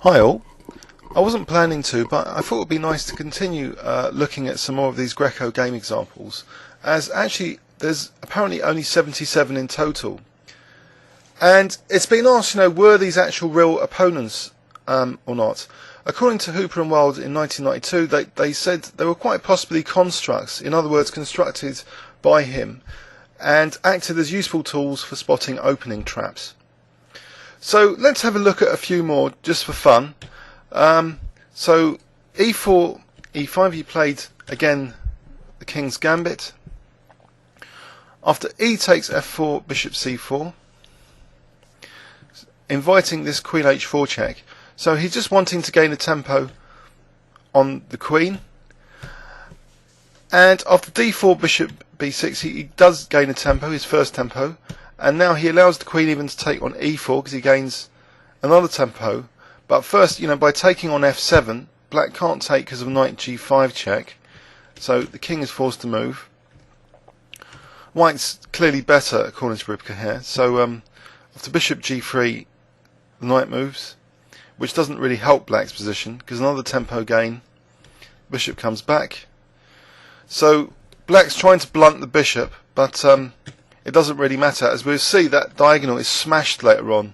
Hi all. I wasn't planning to, but I thought it would be nice to continue looking at some more of these Greco game examples, as actually there's apparently only 77 in total. And it's been asked, were these actual real opponents or not? According to Hooper and Wild in 1992, they said they were quite possibly constructs, in other words constructed by him, and acted as useful tools for spotting opening traps. So let's have a look at a few more just for fun. So e4, e5, he played again the King's Gambit. After e takes f4, bishop c4, inviting this queen h4 check. So he's just wanting to gain a tempo on the queen. And after d4, bishop b6, he does gain a tempo, his first tempo. And now he allows the queen even to take on e4 because he gains another tempo. But first, by taking on f7, black can't take because of knight g5 check. So the king is forced to move. White's clearly better according to Ribka here. So after bishop g3, the knight moves, which doesn't really help black's position because another tempo gain. Bishop comes back. So black's trying to blunt the bishop, but it doesn't really matter. As we'll see, that diagonal is smashed later on.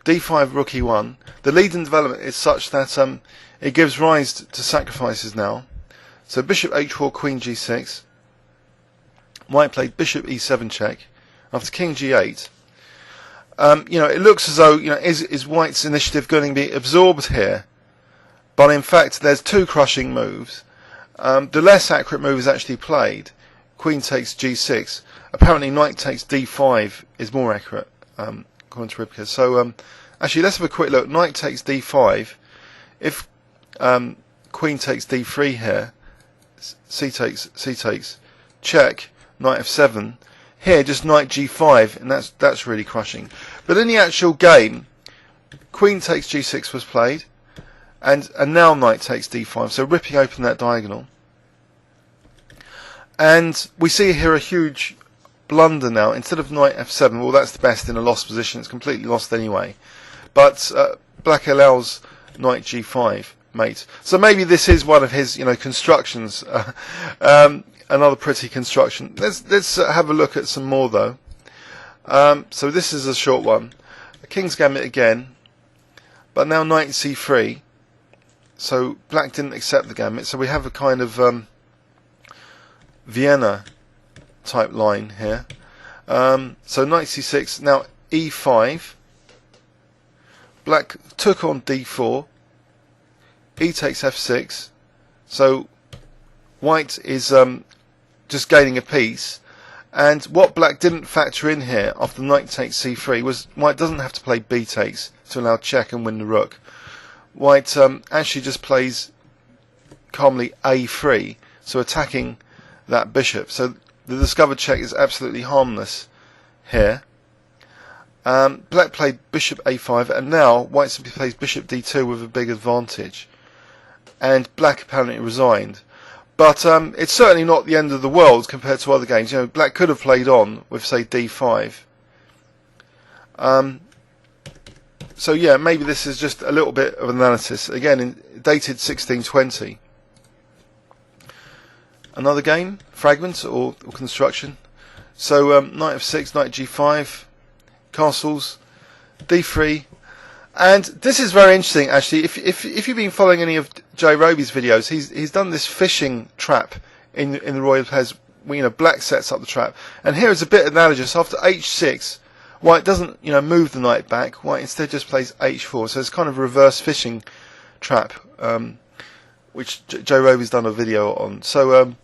d5, rook e1. The lead in development is such that it gives rise to sacrifices now. So bishop h4, queen g6. White played bishop e7 check. After king g8, it looks as though is White's initiative going to be absorbed here? But in fact, there's two crushing moves. The less accurate move is actually played. Queen takes g6. Apparently, knight takes d5 is more accurate, according to Ribka. So actually, let's have a quick look. Knight takes d5. If queen takes d3 here, c takes, check. Knight f7. Here, just knight g5, and that's really crushing. But in the actual game, queen takes g6 was played, and now knight takes d5. So ripping open that diagonal, and we see here a huge blunder now. Instead of knight f7, well, that's the best in a lost position. It's completely lost anyway. But black allows knight g5 mate. So maybe this is one of his constructions. Another pretty construction. Let's have a look at some more though. So this is a short one. A King's Gambit again, but now knight c3. So black didn't accept the gambit. So we have a kind of Vienna type line here. So knight c6. Now e5. Black took on d4. E takes f6. So White is just gaining a piece, and what black didn't factor in here after knight takes c3 was White doesn't have to play b takes to allow check and win the rook. White actually just plays calmly a3, so attacking that bishop. So the discovered check is absolutely harmless here. Black played bishop a5, and now White simply plays bishop d2 with a big advantage, and black apparently resigned. But it's certainly not the end of the world compared to other games. Black could have played on with, say, d5. So yeah, maybe this is just a little bit of analysis. Again, dated 1620. Another game, fragment or construction. So knight f6, knight g5, castles, d3. And this is very interesting, actually. If you've been following any of Jay Roby's videos, he's done this fishing trap in the Royal Pairs. Black sets up the trap, and here is a bit analogous. After h6, White doesn't move the knight back. White instead just plays h4. So it's kind of a reverse fishing trap, which Jay Roby's done a video on. So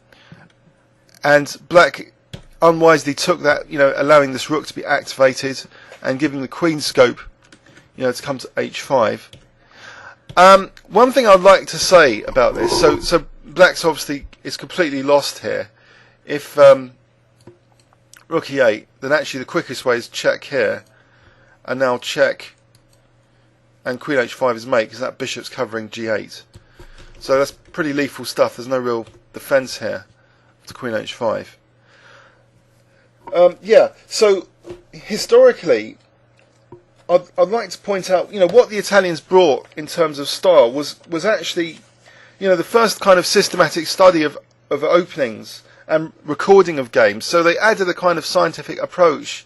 and black unwisely took that, allowing this rook to be activated and giving the queen scope, to come to h5. One thing I'd like to say about this, so black's obviously is completely lost here. If rook e8, then actually the quickest way is check here, and now check, and queen h5 is mate because that bishop's covering g8. So that's pretty lethal stuff. There's no real defence here to queen h5. Yeah. So historically, I'd like to point out, what the Italians brought in terms of style was actually, the first kind of systematic study of openings and recording of games. So they added a kind of scientific approach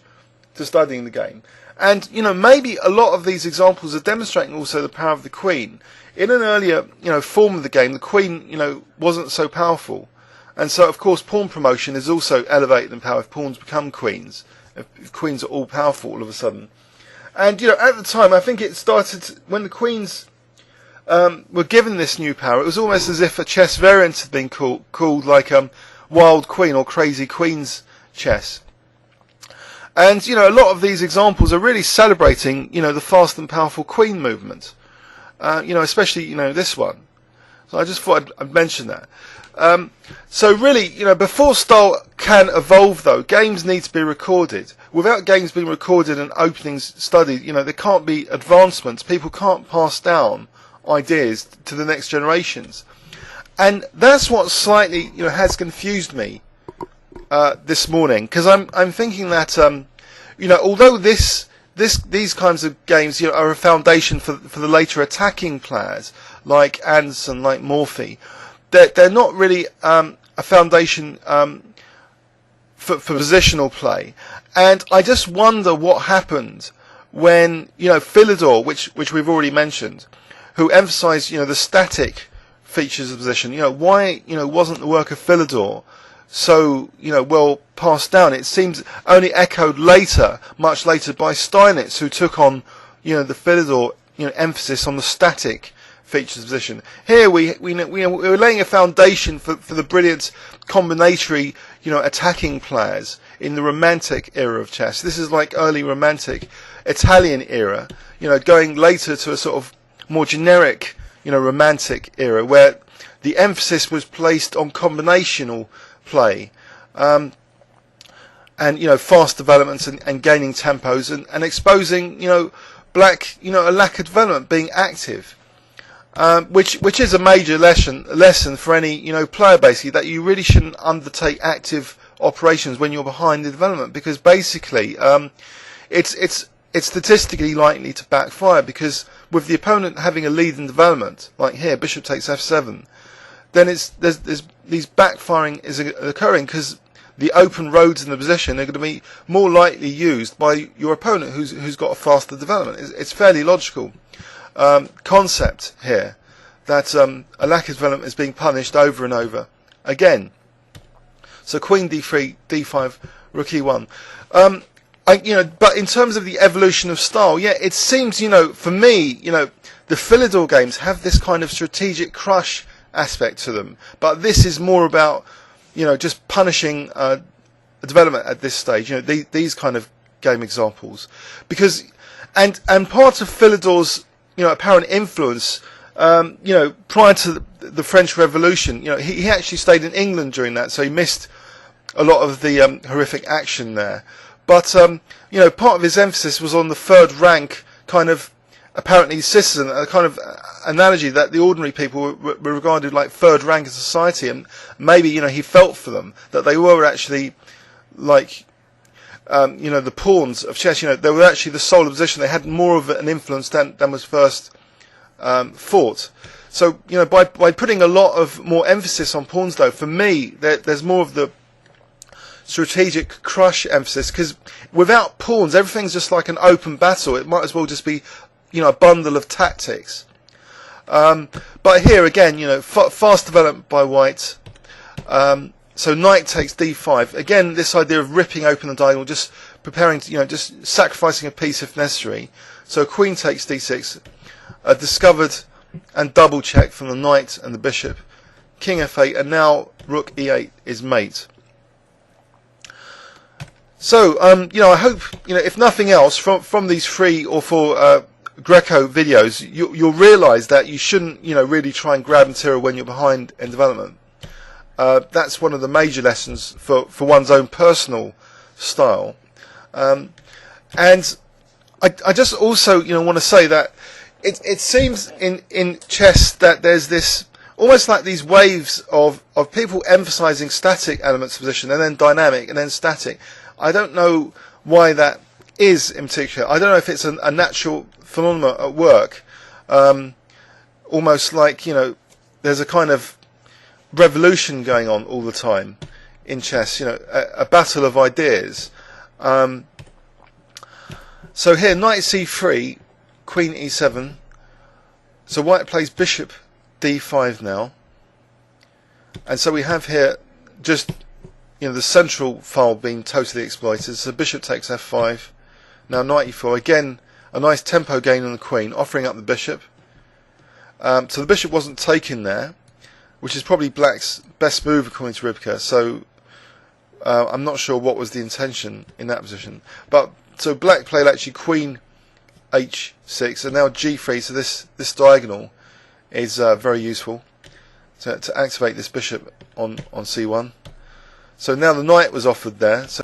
to studying the game. And, maybe a lot of these examples are demonstrating also the power of the Queen. In an earlier, form of the game, the Queen, wasn't so powerful. And so, of course, pawn promotion is also elevated in power if pawns become queens. If queens are all powerful all of a sudden. And, at the time, I think it started when the queens were given this new power. It was almost as if a chess variant had been called like Wild Queen or Crazy Queen's chess. And, a lot of these examples are really celebrating, the fast and powerful queen movement. Especially, this one. So I just thought I'd mention that. So really, before style can evolve though, games need to be recorded. Without games being recorded and openings studied, there can't be advancements. People can't pass down ideas to the next generations. And that's what slightly, has confused me this morning, because I'm thinking that although these kinds of games are a foundation for the later attacking players like Anderson, like Morphy, they're not really a foundation for positional play. And I just wonder what happened when Philidor, which we've already mentioned, who emphasised the static features of position. Why wasn't the work of Philidor so well passed down? It seems only echoed later, much later, by Steinitz, who took on the Philidor emphasis on the static features of position. Here we're laying a foundation for the brilliant combinatory attacking players in the Romantic era of chess. This is like early Romantic Italian era, going later to a sort of more generic Romantic era where the emphasis was placed on combinational play, and fast developments and gaining tempos and exposing black a lack of development, being active, which is a major lesson for any player, basically, that you really shouldn't undertake active operations when you're behind the development, because basically it's statistically likely to backfire, because with the opponent having a lead in development, like here, bishop takes f7, then there's these backfiring is occurring, because the open roads in the position are going to be more likely used by your opponent who's got a faster development. It's fairly logical concept here that a lack of development is being punished over and over again. So queen d3, d5, rook e1. But in terms of the evolution of style, it seems, for me, the Philidor games have this kind of strategic crush aspect to them. But this is more about, just punishing development at this stage. These kind of game examples, because and part of Philidor's apparent influence, prior to the French Revolution, he actually stayed in England during that, so he missed a lot of the horrific action there. But part of his emphasis was on the third rank kind of apparently citizen, a kind of analogy that the ordinary people were regarded like third rank in society, and maybe he felt for them that they were actually like the pawns of chess. They were actually the sole position. They had more of an influence than was first thought. So by putting a lot of more emphasis on pawns, though, for me there's more of the strategic crush emphasis, because without pawns everything's just like an open battle. It might as well just be a bundle of tactics. But here again, fast development by white. So knight takes d5. Again, this idea of ripping open the diagonal, just preparing to, just sacrificing a piece if necessary. So queen takes d6, discovered and double check from the knight and the bishop. King f8, and now rook e8 is mate. So, I hope, if nothing else, from these 3 or 4 Greco videos, you'll realise that you shouldn't, really try and grab material when you're behind in development. That's one of the major lessons for one's own personal style. And I just also, want to say that it seems in chess that there's this, almost like these waves of people emphasising static elements of position, and then dynamic, and then static. I don't know why that is in particular, I don't know if it's a natural phenomenon at work, almost like, you know, there's a kind of revolution going on all the time in chess, you know, a battle of ideas. So here, knight c3, queen e7. So white plays bishop d5 now, and so we have here just, you know, the central file being totally exploited. So bishop takes f5. Now knight e4, again a nice tempo gain on the queen, offering up the bishop. So the bishop wasn't taken there, which is probably black's best move according to Rybka. So I'm not sure what was the intention in that position. But so black played actually queen h6 and now g3. So this diagonal is very useful to activate this bishop on c1. So now the knight was offered there. So